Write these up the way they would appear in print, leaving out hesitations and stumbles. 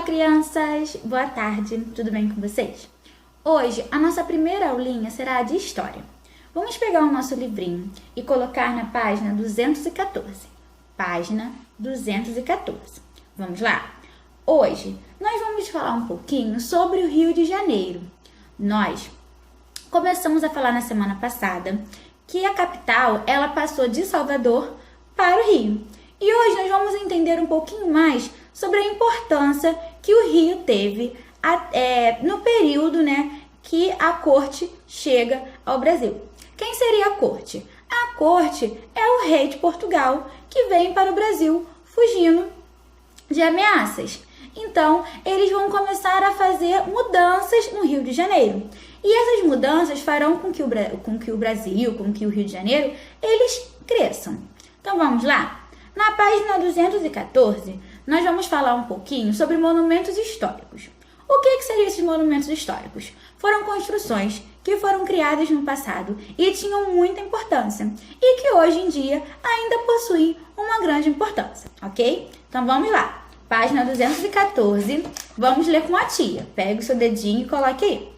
crianças! Boa tarde, tudo bem com vocês? Hoje, a nossa primeira aulinha será a de História. Vamos pegar o nosso livrinho e colocar na página 214. Página 214. Vamos lá? Hoje, nós vamos falar um pouquinho sobre o Rio de Janeiro. Nós começamos a falar na semana passada que a capital, ela passou de Salvador para o Rio. E hoje nós vamos entender um pouquinho mais sobre a importância que o Rio teve no período, que a corte chega ao Brasil. Quem seria a corte? A corte é o rei de Portugal que vem para o Brasil fugindo de ameaças. Então, eles vão começar a fazer mudanças no Rio de Janeiro. E essas mudanças farão com que o Brasil, com que o Rio de Janeiro, eles cresçam. Então, vamos lá? Na página 214, nós vamos falar um pouquinho sobre monumentos históricos. O que seriam esses monumentos históricos? Foram construções que foram criadas no passado e tinham muita importância e que hoje em dia ainda possuem uma grande importância, ok? Então vamos lá, página 214, vamos ler com a tia. Pega o seu dedinho e coloque aí.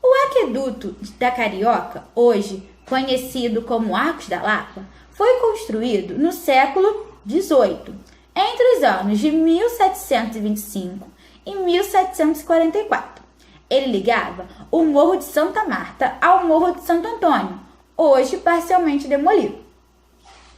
O aqueduto da Carioca, hoje conhecido como Arcos da Lapa, foi construído no século XVIII, entre os anos de 1725 e 1744. Ele ligava o Morro de Santa Marta ao Morro de Santo Antônio, hoje parcialmente demolido.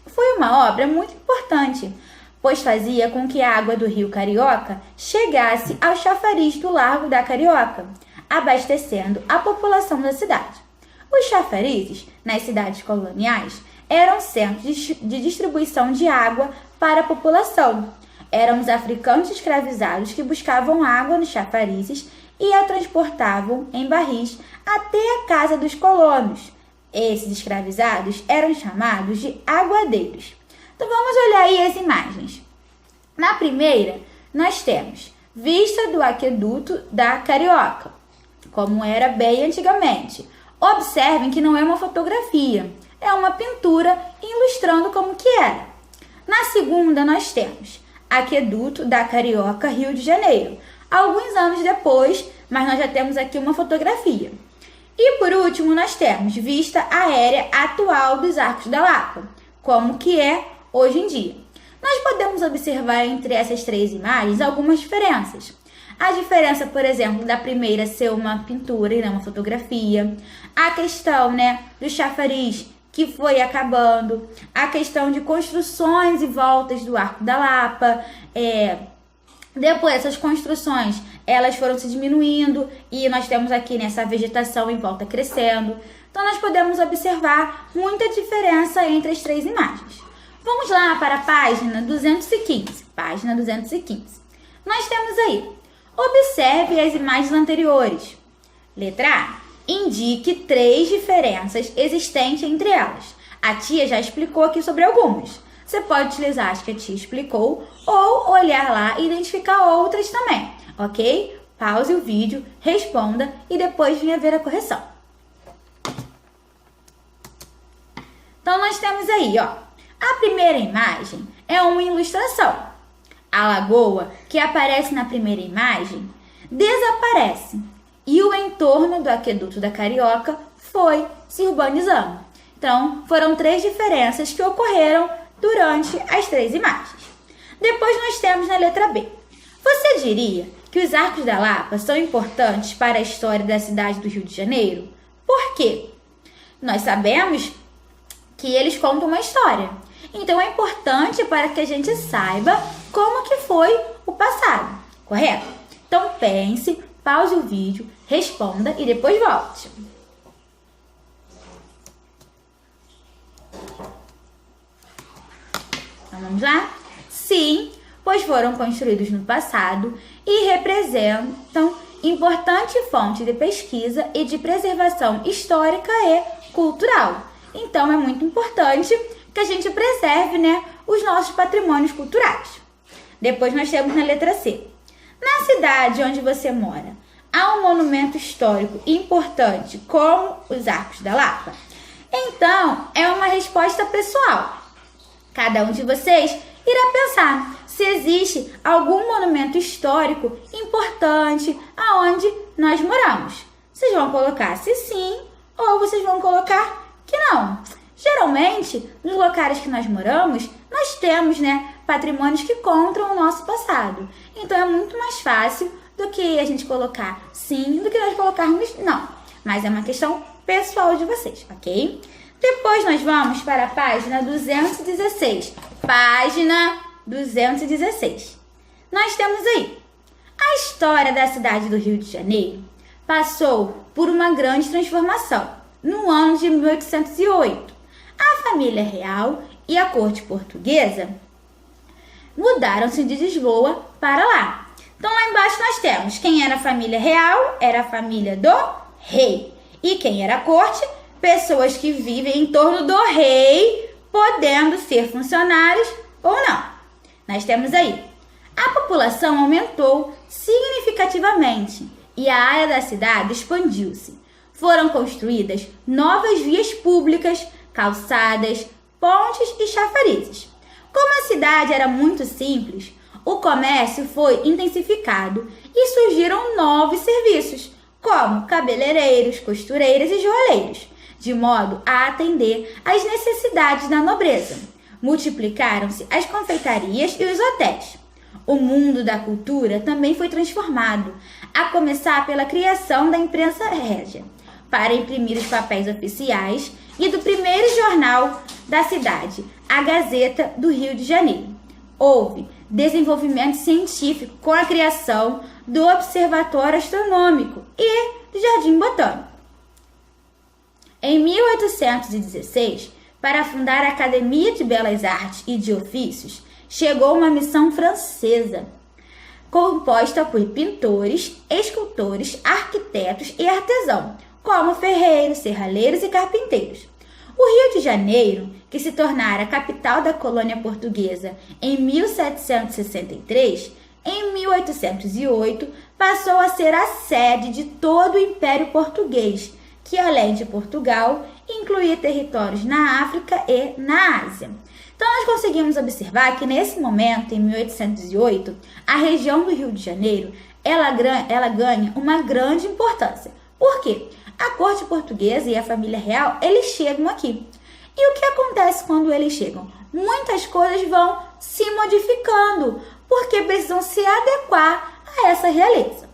Foi uma obra muito importante, pois fazia com que a água do Rio Carioca chegasse ao chafariz do Largo da Carioca, abastecendo a população da cidade. Os chafarizes, nas cidades coloniais, eram centros de distribuição de água para a população. Eram os africanos escravizados que buscavam água nos chafarizes e a transportavam em barris até a casa dos colonos. Esses escravizados eram chamados de aguadeiros. Então vamos olhar aí as imagens. Na primeira, nós temos vista do aqueduto da Carioca, como era bem antigamente. Observem que não é uma fotografia, é uma pintura ilustrando como que era. Na segunda, nós temos aqueduto da Carioca, Rio de Janeiro, alguns anos depois, mas nós já temos aqui uma fotografia. E por último, nós temos vista aérea atual dos Arcos da Lapa, como que é hoje em dia. Nós podemos observar entre essas três imagens algumas diferenças. A diferença, por exemplo, da primeira ser uma pintura e não uma fotografia. A questão, do chafariz que foi acabando. A questão de construções e voltas do Arco da Lapa. Depois, essas construções, elas foram se diminuindo e nós temos aqui nessa vegetação em volta crescendo. Então, nós podemos observar muita diferença entre as três imagens. Vamos lá para a página 215. Página 215. Nós temos aí. Observe as imagens anteriores. Letra A. Indique três diferenças existentes entre elas. A tia já explicou aqui sobre algumas. Você pode utilizar as que a tia explicou ou olhar lá e identificar outras também, ok? Pause o vídeo, responda e depois venha ver a correção. Então, nós temos aí, a primeira imagem é uma ilustração. A lagoa que aparece na primeira imagem desaparece e o entorno do aqueduto da Carioca foi se urbanizando. Então, foram três diferenças que ocorreram durante as três imagens. Depois nós temos na letra B. Você diria que os Arcos da Lapa são importantes para a história da cidade do Rio de Janeiro? Por quê? Nós sabemos que eles contam uma história. Então, é importante para que a gente saiba como que foi o passado, correto? Então, pense, pause o vídeo, responda e depois volte. Então, vamos lá? Sim, pois foram construídos no passado e representam importante fonte de pesquisa e de preservação histórica e cultural. Então, é muito importante que a gente preserve, os nossos patrimônios culturais. Depois nós temos na letra C. Na cidade onde você mora, há um monumento histórico importante como os Arcos da Lapa? Então, é uma resposta pessoal. Cada um de vocês irá pensar se existe algum monumento histórico importante importante aonde nós moramos. Vocês vão colocar se sim ou vocês vão colocar que não. Geralmente, nos locais que nós moramos, nós temos, patrimônios que contam o nosso passado. Então, é muito mais fácil do que a gente colocar sim do que nós colocarmos não. Mas é uma questão pessoal de vocês, ok? Depois nós vamos para a página 216. Página 216. Nós temos aí a história da cidade do Rio de Janeiro passou por uma grande transformação no ano de 1808. A família real e a corte portuguesa mudaram-se de Lisboa para lá. Então, lá embaixo nós temos quem era a família real, era a família do rei. E quem era a corte, pessoas que vivem em torno do rei, podendo ser funcionários ou não. Nós temos aí, a população aumentou significativamente e a área da cidade expandiu-se. Foram construídas novas vias públicas, calçadas, pontes e chafarizes. Como a cidade era muito simples, o comércio foi intensificado e surgiram novos serviços, como cabeleireiros, costureiras e joalheiros, de modo a atender às necessidades da nobreza. Multiplicaram-se as confeitarias e os hotéis. O mundo da cultura também foi transformado, a começar pela criação da imprensa régia, para imprimir os papéis oficiais e do primeiro jornal da cidade, a Gazeta do Rio de Janeiro. Houve desenvolvimento científico com a criação do Observatório Astronômico e do Jardim Botânico. Em 1816, para fundar a Academia de Belas Artes e de Ofícios, chegou uma missão francesa, composta por pintores, escultores, arquitetos e artesãos, como ferreiros, serralheiros e carpinteiros. O Rio de Janeiro, que se tornara a capital da colônia portuguesa em 1763, em 1808 passou a ser a sede de todo o Império Português, que além de Portugal, incluía territórios na África e na Ásia. Então, nós conseguimos observar que nesse momento, em 1808, a região do Rio de Janeiro, ela ganha uma grande importância. Por quê? A corte portuguesa e a família real, eles chegam aqui. E o que acontece quando eles chegam? Muitas coisas vão se modificando, porque precisam se adequar a essa realeza.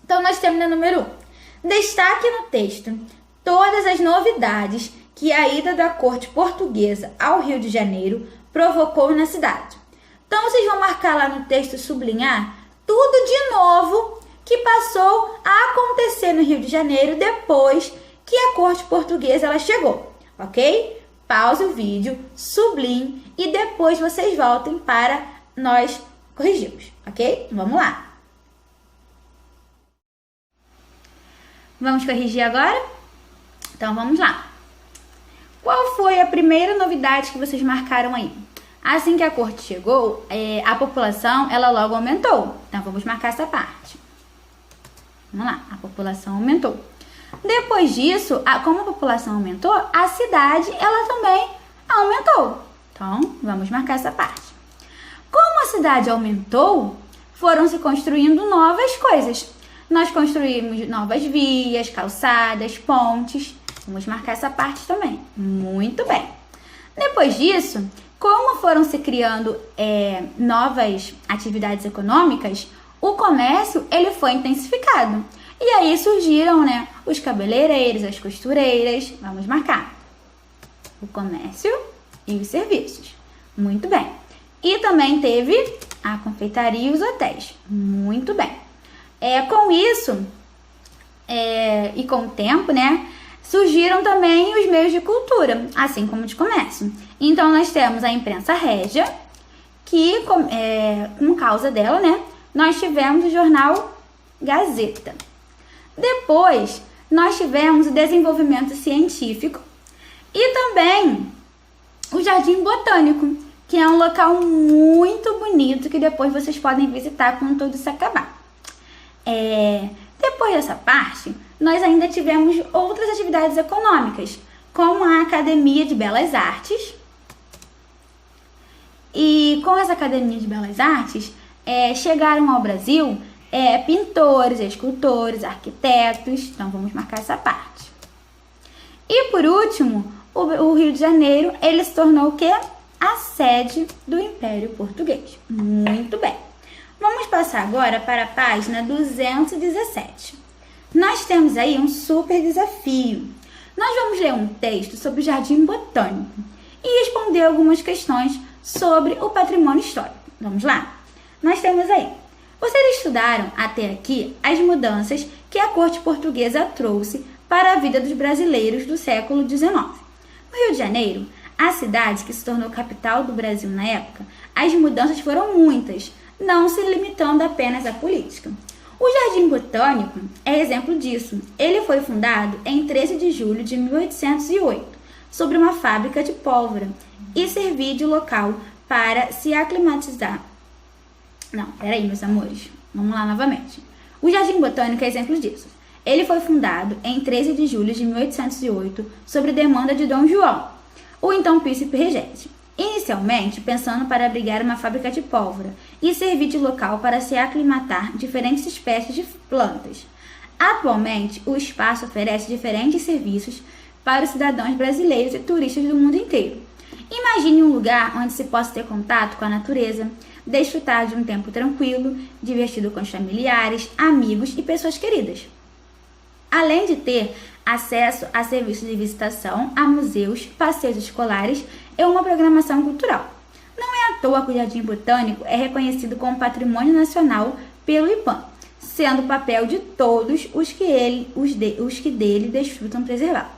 Então, nós temos no número 1. Destaque no texto todas as novidades que a ida da corte portuguesa ao Rio de Janeiro provocou na cidade. Então, vocês vão marcar lá no texto, sublinhar tudo de novo que passou a acontecer no Rio de Janeiro depois que a corte portuguesa ela chegou, ok? Pause o vídeo, sublinhe e depois vocês voltem para nós corrigirmos, ok? Vamos lá. Vamos corrigir agora? Então, vamos lá. Qual foi a primeira novidade que vocês marcaram aí? Assim que a corte chegou, a população, ela logo aumentou. Então, vamos marcar essa parte. Vamos lá, a população aumentou. Depois disso, como a população aumentou, a cidade, ela também aumentou. Então, vamos marcar essa parte. Como a cidade aumentou, foram se construindo novas coisas. Nós construímos novas vias, calçadas, pontes. Vamos marcar essa parte também. Muito bem. Depois disso, como foram se criando novas atividades econômicas, o comércio ele foi intensificado. E aí surgiram, os cabeleireiros, as costureiras. Vamos marcar. O comércio e os serviços. Muito bem. E também teve a confeitaria e os hotéis. Muito bem. Com isso, e com o tempo, surgiram também os meios de cultura, assim como de comércio. Então, nós temos a imprensa régia, que, com causa dela, nós tivemos o jornal Gazeta. Depois, nós tivemos o desenvolvimento científico e também o Jardim Botânico, que é um local muito bonito que depois vocês podem visitar quando tudo isso acabar. Depois dessa parte, nós ainda tivemos outras atividades econômicas, como a Academia de Belas Artes. E com essa Academia de Belas Artes, chegaram ao Brasil pintores, escultores, arquitetos. Então, vamos marcar essa parte. E, por último, o Rio de Janeiro, ele se tornou o quê? A sede do Império Português. Muito bem. Vamos passar agora para a página 217. Nós temos aí um super desafio. Nós vamos ler um texto sobre o Jardim Botânico e responder algumas questões sobre o patrimônio histórico. Vamos lá? Nós temos aí. Vocês estudaram até aqui as mudanças que a corte portuguesa trouxe para a vida dos brasileiros do século XIX. No Rio de Janeiro, a cidade que se tornou capital do Brasil na época, as mudanças foram muitas, não se limitando apenas à política. O Jardim Botânico é exemplo disso. Ele foi fundado em 13 de julho de 1808, sobre uma fábrica de pólvora, e servia de local para se aclimatizar. Não, peraí, meus amores. Vamos lá novamente. O Jardim Botânico é exemplo disso. Ele foi fundado em 13 de julho de 1808, sobre demanda de Dom João, o então príncipe regente. Inicialmente, pensando para abrigar uma fábrica de pólvora e servir de local para se aclimatar diferentes espécies de plantas. Atualmente, o espaço oferece diferentes serviços para os cidadãos brasileiros e turistas do mundo inteiro. Imagine um lugar onde se possa ter contato com a natureza, desfrutar de um tempo tranquilo, divertido com os familiares, amigos e pessoas queridas. Além de ter acesso a serviços de visitação, a museus, passeios escolares e uma programação cultural. Não é à toa que o Jardim Botânico é reconhecido como Patrimônio Nacional pelo IPAM, sendo o papel de todos os que dele desfrutam preservá-lo.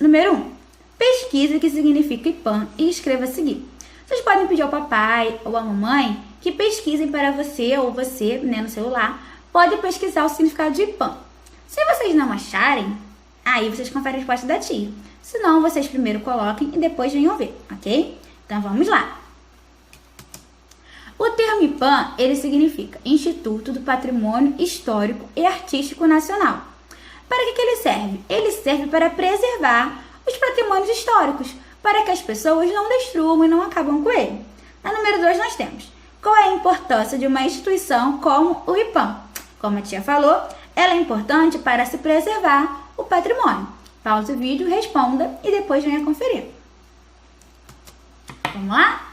Número 1. Pesquise o que significa IPAM e escreva a seguir. Vocês podem pedir ao papai ou à mamãe que pesquisem para você, ou você, no celular, pode pesquisar o significado de IPAM. Se vocês não acharem, aí vocês conferem a resposta da tia. Se não, vocês primeiro coloquem e depois venham ver, ok? Então vamos lá. O termo IPAM, ele significa Instituto do Patrimônio Histórico e Artístico Nacional. Para que ele serve? Ele serve para preservar os patrimônios históricos, para que as pessoas não destruam e não acabam com ele. Na número 2 nós temos, qual é a importância de uma instituição como o IPAM? Como a tia falou, ela é importante para se preservar o patrimônio. Pause o vídeo, responda e depois venha conferir. Vamos lá?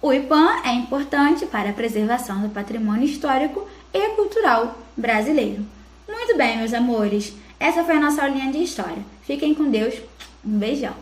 O IPAM é importante para a preservação do patrimônio histórico e cultural brasileiro. Muito bem, meus amores. Essa foi a nossa aulinha de história. Fiquem com Deus. Um beijão.